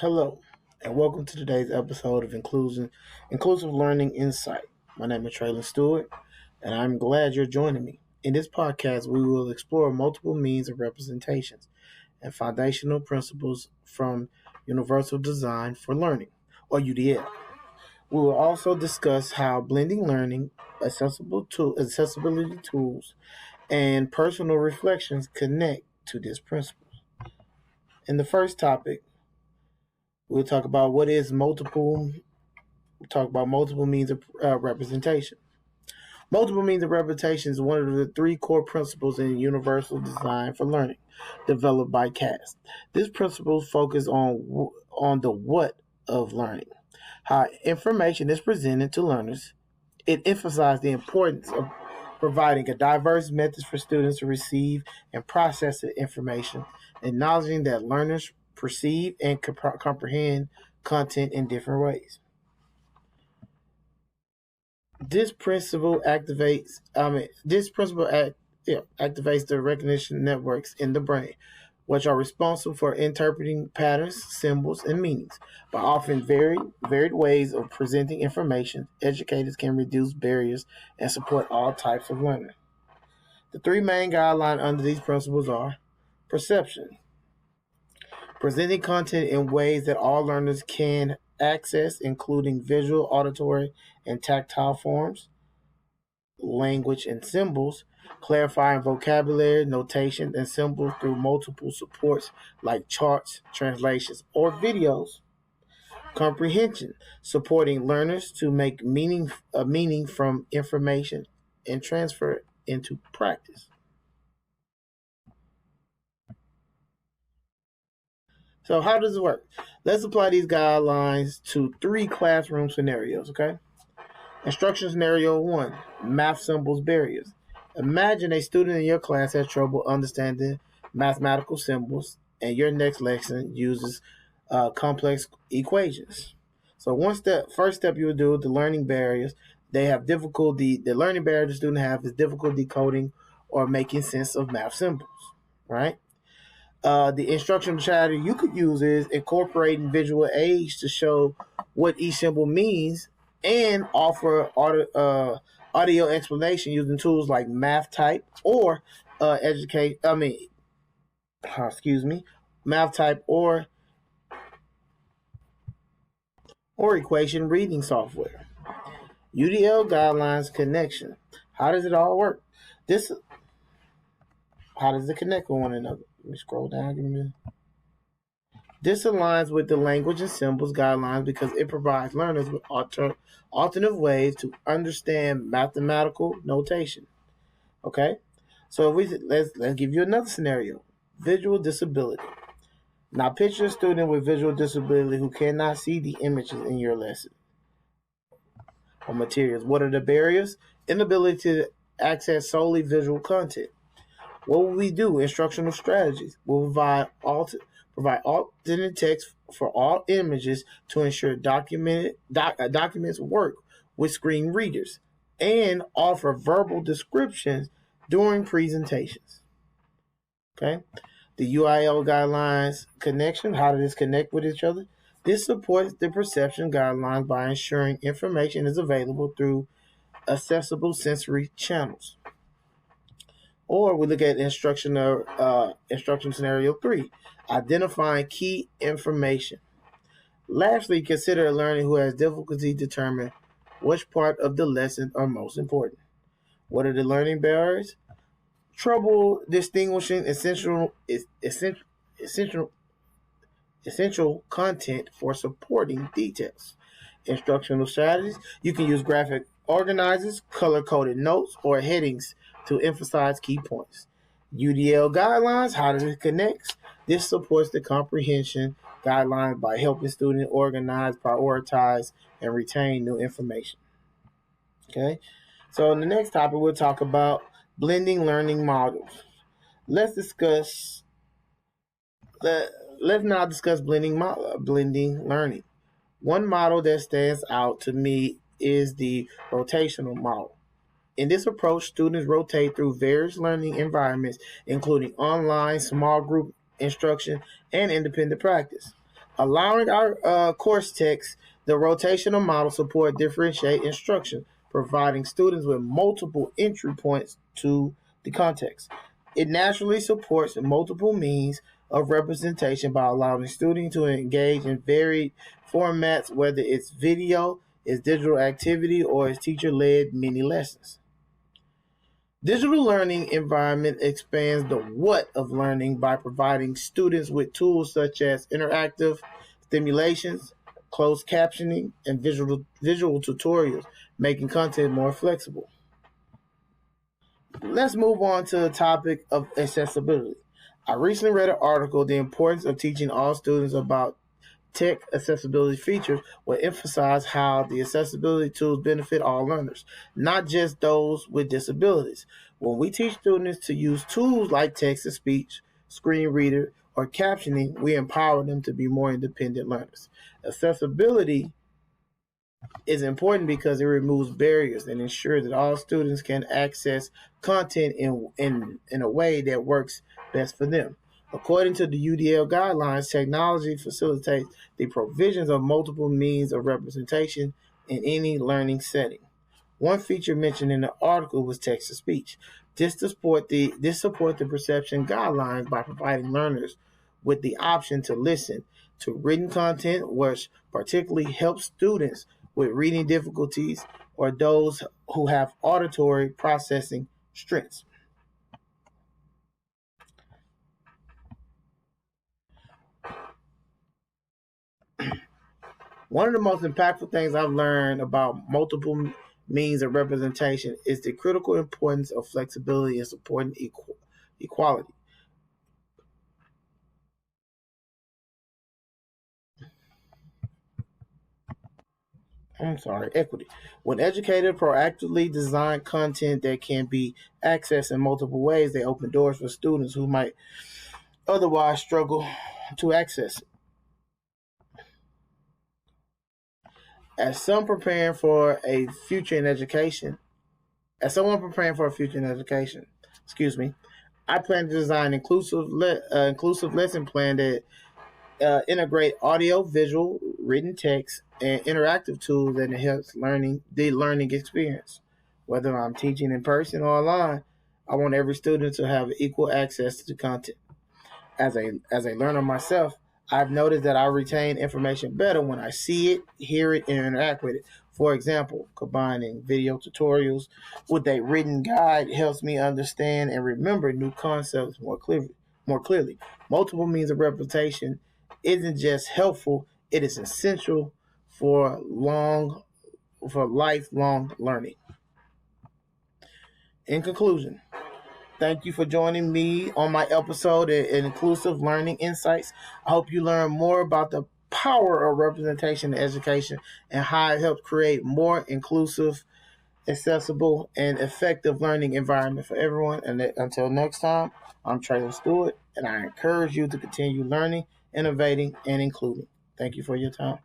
Hello, and welcome to today's episode of Inclusive Learning Insight. My name is Traylon Stewart, and I'm glad you're joining me. In this podcast, we will explore multiple means of representations and foundational principles from Universal Design for Learning, or UDL. We will also discuss how blending learning, accessibility tools, and personal reflections connect to this principle. In the first topic, we'll talk about what is multiple. We'll talk about multiple means of representation. Multiple means of representation is one of the three core principles in universal design for learning, developed by CAST. This principle focuses on the what of learning, how information is presented to learners. It emphasizes the importance of providing a diverse method for students to receive and process the information, acknowledging that learners perceive and comprehend content in different ways. This principle activates. This principle activates the recognition networks in the brain, which are responsible for interpreting patterns, symbols, and meanings. By offering varied ways of presenting information, educators can reduce barriers and support all types of learning. The three main guidelines under these principles are perception, presenting content in ways that all learners can access, including visual, auditory, and tactile forms; language and symbols, clarifying vocabulary, notation, and symbols through multiple supports like charts, translations, or videos; comprehension, supporting learners to make meaning from information and transfer it into practice. So how does it work? Let's apply these guidelines to three classroom scenarios, okay? Instruction scenario one, math symbols barriers. Imagine a student in your class has trouble understanding mathematical symbols, and your next lesson uses complex equations. So first step you would do, the learning barriers. They have difficulty. The learning barrier the student have is difficulty decoding or making sense of math symbols, right? The instructional strategy you could use is incorporating visual aids to show what each symbol means and offer audio explanation using tools like math type or educate. I mean, excuse me, math type or equation reading software. UDL guidelines connection. How does it all work? This How does it connect with one another? Let me scroll down. Give me. This aligns with the language and symbols guidelines because it provides learners with alternative ways to understand mathematical notation. Okay, so let's give you another scenario: visual disability. Now, picture a student with visual disability who cannot see the images in your lesson or materials. What are the barriers? Inability to access solely visual content. What will we do? Instructional strategies. We'll provide alternate text for all images to ensure documents work with screen readers and offer verbal descriptions during presentations. Okay. The UIL guidelines connection. How does this connect with each other? This supports the perception guidelines by ensuring information is available through accessible sensory channels. Or we look at instruction scenario three, identifying key information. Lastly, consider a learner who has difficulty determining which part of the lesson are most important. What are the learning barriers? Trouble distinguishing essential content for supporting details. Instructional strategies. You can use graphic organizers, color coded notes, or headings to emphasize key points. UDL guidelines. How does it connect? This supports the comprehension guidelines by helping students organize, prioritize, and retain new information. Okay. So in the next topic, we'll talk about blending learning models. Let's discuss. Let's now discuss blending learning. One model that stands out to me is the rotational model. In this approach, students rotate through various learning environments, including online, small group instruction, and independent practice. Allowing our course text, the rotational model support differentiate instruction, providing students with multiple entry points to the context. It naturally supports multiple means of representation by allowing students to engage in varied formats, whether it's video, it's digital activity, or it's teacher-led mini lessons. Digital learning environment expands the what of learning by providing students with tools such as interactive stimulations, closed captioning, and visual tutorials, making content more flexible. Let's move on to the topic of accessibility. I recently read an article, The Importance of Teaching All Students About Tech Accessibility Features, will emphasize how the accessibility tools benefit all learners, not just those with disabilities. When we teach students to use tools like text to speech, screen reader, or captioning, we empower them to be more independent learners. Accessibility is important because it removes barriers and ensures that all students can access content in a way that works best for them. According to the UDL guidelines, technology facilitates the provisions of multiple means of representation in any learning setting. One feature mentioned in the article was text to speech. This support the perception guidelines by providing learners with the option to listen to written content, which particularly helps students with reading difficulties or those who have auditory processing strengths. One of the most impactful things I've learned about multiple means of representation is the critical importance of flexibility and supporting equality. Equity. When educators proactively design content that can be accessed in multiple ways, they open doors for students who might otherwise struggle to access it. As some preparing for a future in education, as someone preparing for a future in education, excuse me, I plan to design inclusive lesson plan that integrate audio, visual, written text, and interactive tools that enhance the learning experience. Whether I'm teaching in person or online, I want every student to have equal access to the content. As a learner myself, I've noticed that I retain information better when I see it, hear it, and interact with it. For example, combining video tutorials with a written guide helps me understand and remember new concepts more clearly. Multiple means of representation isn't just helpful; it is essential for long for lifelong learning. In conclusion, thank you for joining me on my episode in Inclusive Learning Insights. I hope you learn more about the power of representation in education and how it helps create more inclusive, accessible, and effective learning environment for everyone. And until next time, I'm Traylon Stewart, and I encourage you to continue learning, innovating, and including. Thank you for your time.